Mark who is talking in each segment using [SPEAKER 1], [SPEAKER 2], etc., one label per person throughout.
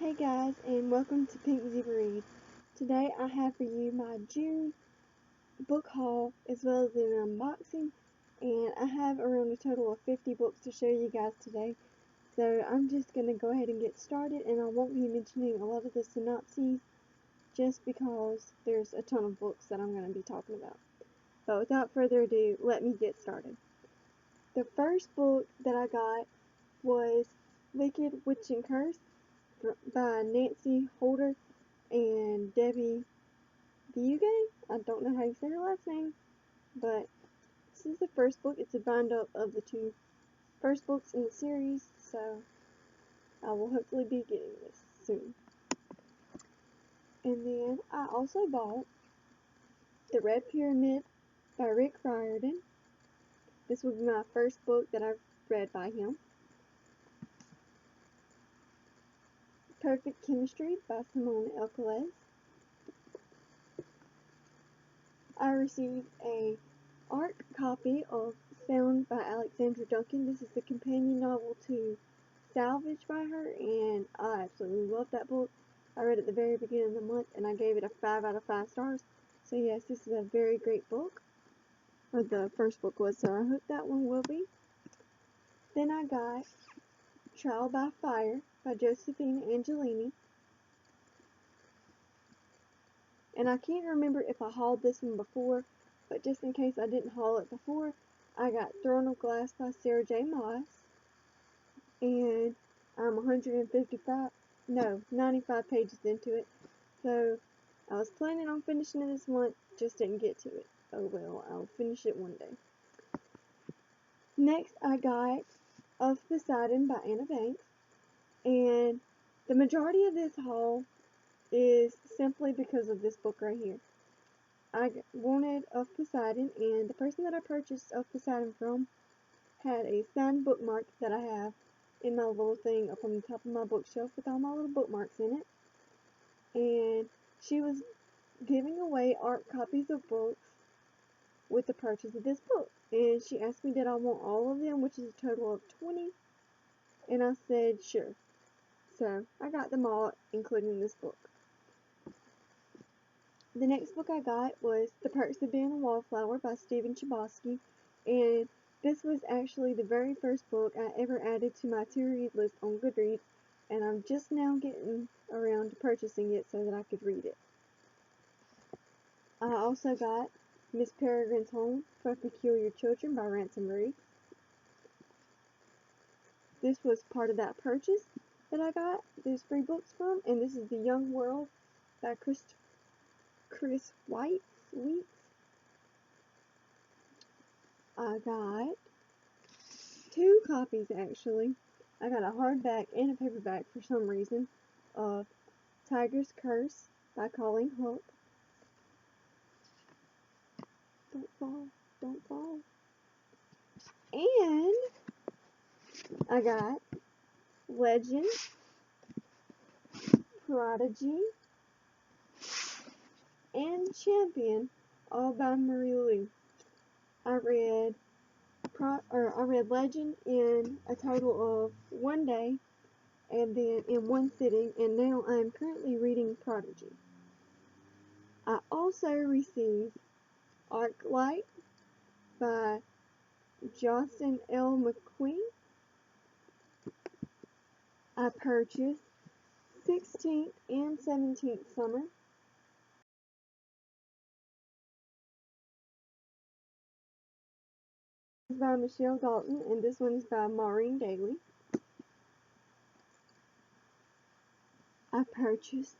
[SPEAKER 1] Hey guys, and welcome to Pink Zebra Read. Today I have for you my June book haul as well as an unboxing, and I have around a total of 50 books to show you guys today. So I'm just going to go ahead and get started, and I won't be mentioning a lot of the synopses just because there's a ton of books that I'm going to be talking about. But without further ado, let me get started. The first book that I got was Wicked Witch and Curse by Nancy Holder and Debbie Bugay. I don't know how you say her last name, but this is the first book. It's a bind-up of the two first books in the series, so I will hopefully be getting this soon. And then I also bought The Red Pyramid by Rick Riordan. This will be my first book that I've read by him. Perfect Chemistry by Simone Elkeles. I received a ARC copy of Sound by Alexandra Duncan. This is the companion novel to Salvage by her, and I absolutely love that book. I read it at the very beginning of the month, and I gave it a 5 out of 5 stars. So yes, this is a very great book. Or the first book was, so I hope that one will be. Then I got Trial by Fire by Josephine Angelini. And I can't remember if I hauled this one before, but just in case I didn't haul it before, I got Throne of Glass by Sarah J. Maas. And I'm 95 pages into it. So I was planning on finishing it this month, just didn't get to it. Oh well, I'll finish it one day. Next I got Of Poseidon by Anna Banks. And the majority of this haul is simply because of this book right here. I wanted Of Poseidon, and the person that I purchased Of Poseidon from had a signed bookmark that I have in my little thing up on the top of my bookshelf with all my little bookmarks in it. And she was giving away ARC copies of books with the purchase of this book. And she asked me did I want all of them, which is a total of 20. And I said sure. So I got them all, including this book. The next book I got was The Perks of Being a Wallflower by Stephen Chbosky, and this was actually the very first book I ever added to my to-read list on Goodreads, and I'm just now getting around to purchasing it so that I could read it. I also got Miss Peregrine's Home for Peculiar Children by Ransom Reed. This was part of that purchase that I got these free books from, and this is The Young World by Chris Weitz. I got 2 copies actually. I got a hardback and a paperback for some reason of Tiger's Curse by Colleen Hook. Don't fall, don't fall. And I got Legend, Prodigy, and Champion, all by Marie Lu. I read Legend in a total of 1 day, and then in 1 sitting, and now I am currently reading Prodigy. I also received Arclight by Jocelyn L. McQueen. I purchased 16th and 17th Summer by Michelle Dalton, and this one's by Maureen Daly. I purchased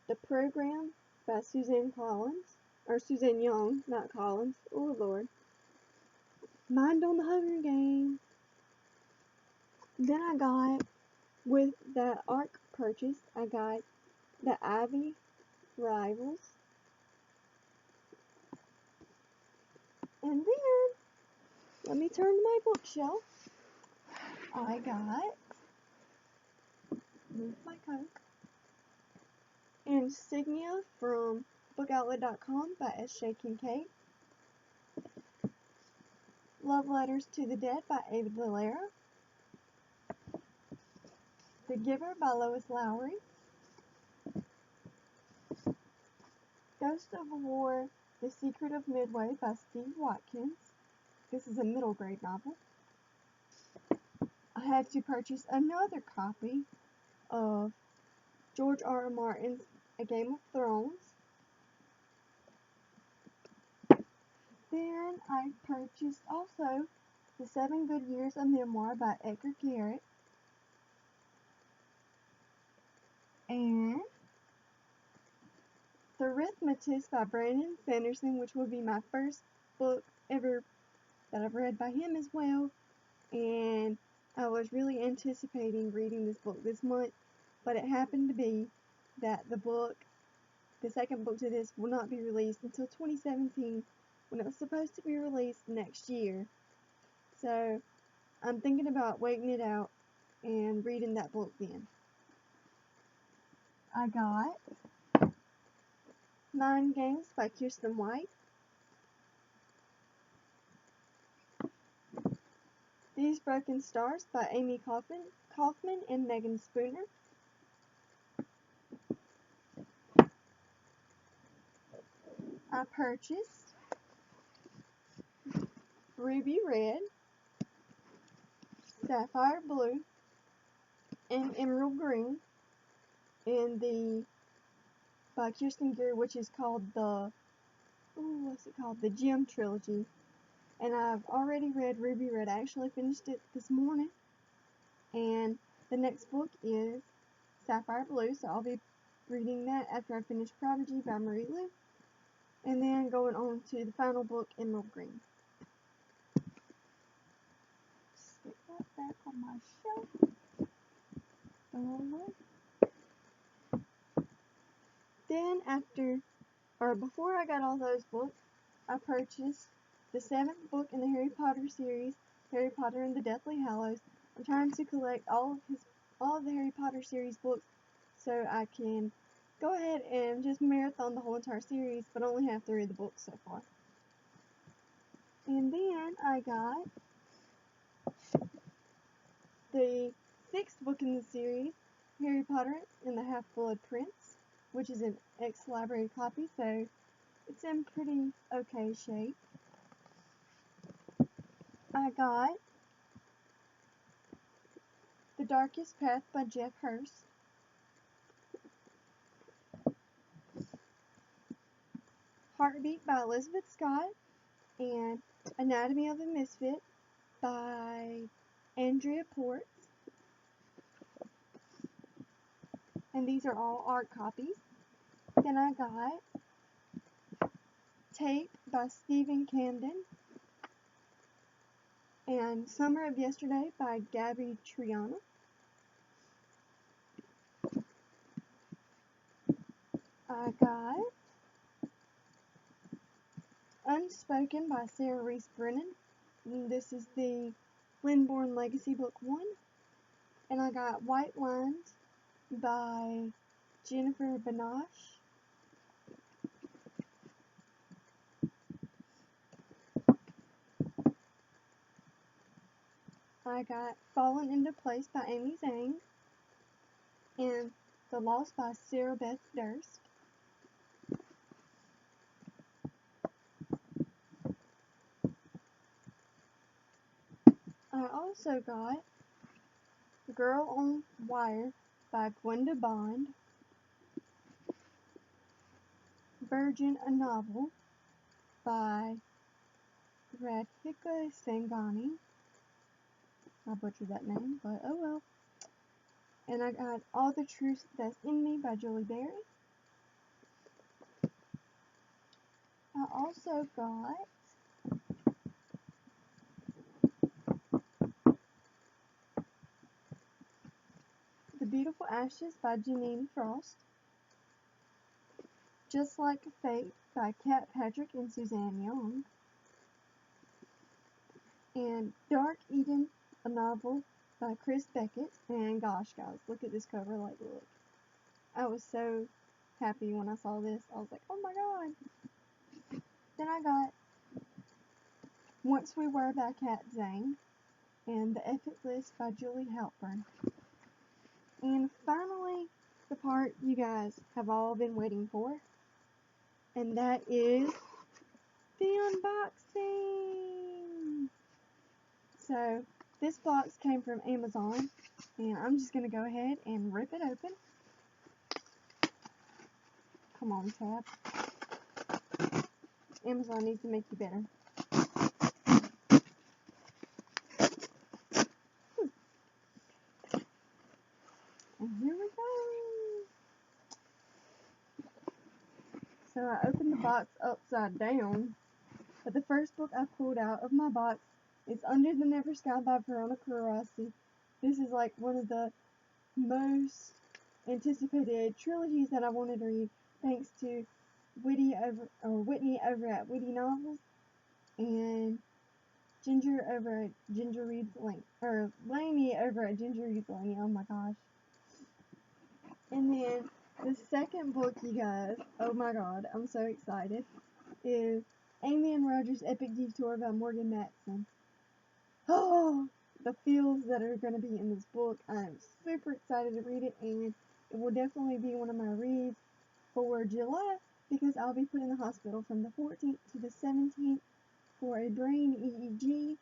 [SPEAKER 1] The Program by Suzanne Young, not Collins. Oh Lord. Mind on the Hunger Games. Then I got, with that ARC purchase, I got The Ivy Rivals. And then, let me turn to my bookshelf. I got, move my Coke, Insignia from bookoutlet.com by S.J. Kincaid. Love Letters to the Dead by Ava Valera. The Giver by Lois Lowry, Ghost of War, The Secret of Midway by Steve Watkins. This is a middle grade novel. I had to purchase another copy of George R. R. Martin's A Game of Thrones. Then I purchased also The 7 Good Years, a memoir by Edgar Garrett. And The Arithmetist by Brandon Sanderson, which will be my first book ever that I've read by him as well. And I was really anticipating reading this book this month, but it happened to be that the second book to this, will not be released until 2017, when it was supposed to be released next year. So I'm thinking about waiting it out and reading that book then. I got Mind Games by Kiersten White, These Broken Stars by Amy Kaufman and Megan Spooner, I purchased Ruby Red, Sapphire Blue, and Emerald Green by Kirsten Geary, which is called the Gem Trilogy. And I've already read Ruby Red. I actually finished it this morning. And the next book is Sapphire Blue, so I'll be reading that after I finish Prodigy by Marie Lu. And then going on to the final book, Emerald Green. Stick that back on my shelf. Then before I got all those books, I purchased the 7th book in the Harry Potter series, Harry Potter and the Deathly Hallows. I'm trying to collect all of the Harry Potter series books so I can go ahead and just marathon the whole entire series, but only have 3 of the books so far. And then I got the 6th book in the series, Harry Potter and the Half-Blood Prince, which is an ex-library copy, so it's in pretty okay shape. I got The Darkest Path by Jeff Hurst, Heartbeat by Elizabeth Scott, and Anatomy of a Misfit by Andrea Ports. And these are all art copies. Then I got Tape by Stephen Camden, and Summer of Yesterday by Gabby Triana. I got Unspoken by Sarah Reese Brennan. And this is the Glenborn Legacy Book 1. And I got White Lines by Jennifer Binoche. I got Fallen into Place by Amy Zhang. And The Lost by Sarah Beth Durst. I also got Girl on Wire by Gwenda Bond, Virgin, a Novel by Radhika Sangani. I butchered that name, but oh well. And I got All the Truth That's in Me by Julie Berry. I also got The Beautiful Ashes by Janine Frost, Just Like Fate by Kat Patrick and Suzanne Young, and Dark Eden, a Novel by Chris Beckett. And gosh, guys, look at this cover. Like, look. I was so happy when I saw this. I was like, oh my god. Then I got Once We Were by Kat Zhang, and The Epic List by Julie Halpern. part you guys have all been waiting for, and that is the unboxing. So this box came from Amazon, and I'm just going to go ahead and rip it open. Come on, Tab. Amazon needs to make you better. And here we go. So I opened the box upside down, but the first book I pulled out of my box is Under the Never Sky by Veronica Rossi. This is like one of the most anticipated trilogies that I wanted to read, thanks to Whitney over at Witty Novels, and Ginger over at Ginger Reads Lane, or Lainey over at Ginger Reads Lane. Oh my gosh! And then the second book, you guys, oh my god, I'm so excited, is Amy and Roger's Epic Detour by Morgan Matson. Oh, the feels that are going to be in this book. I'm super excited to read it, and it will definitely be one of my reads for July, because I'll be put in the hospital from the 14th to the 17th for a brain EEG,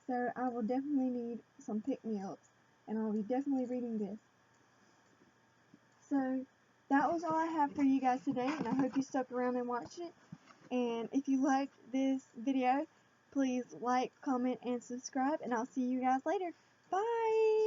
[SPEAKER 1] so I will definitely need some pick-me-ups, and I'll be definitely reading this. So that was all I have for you guys today, and I hope you stuck around and watched it. And if you liked this video, please like, comment, and subscribe, and I'll see you guys later. Bye!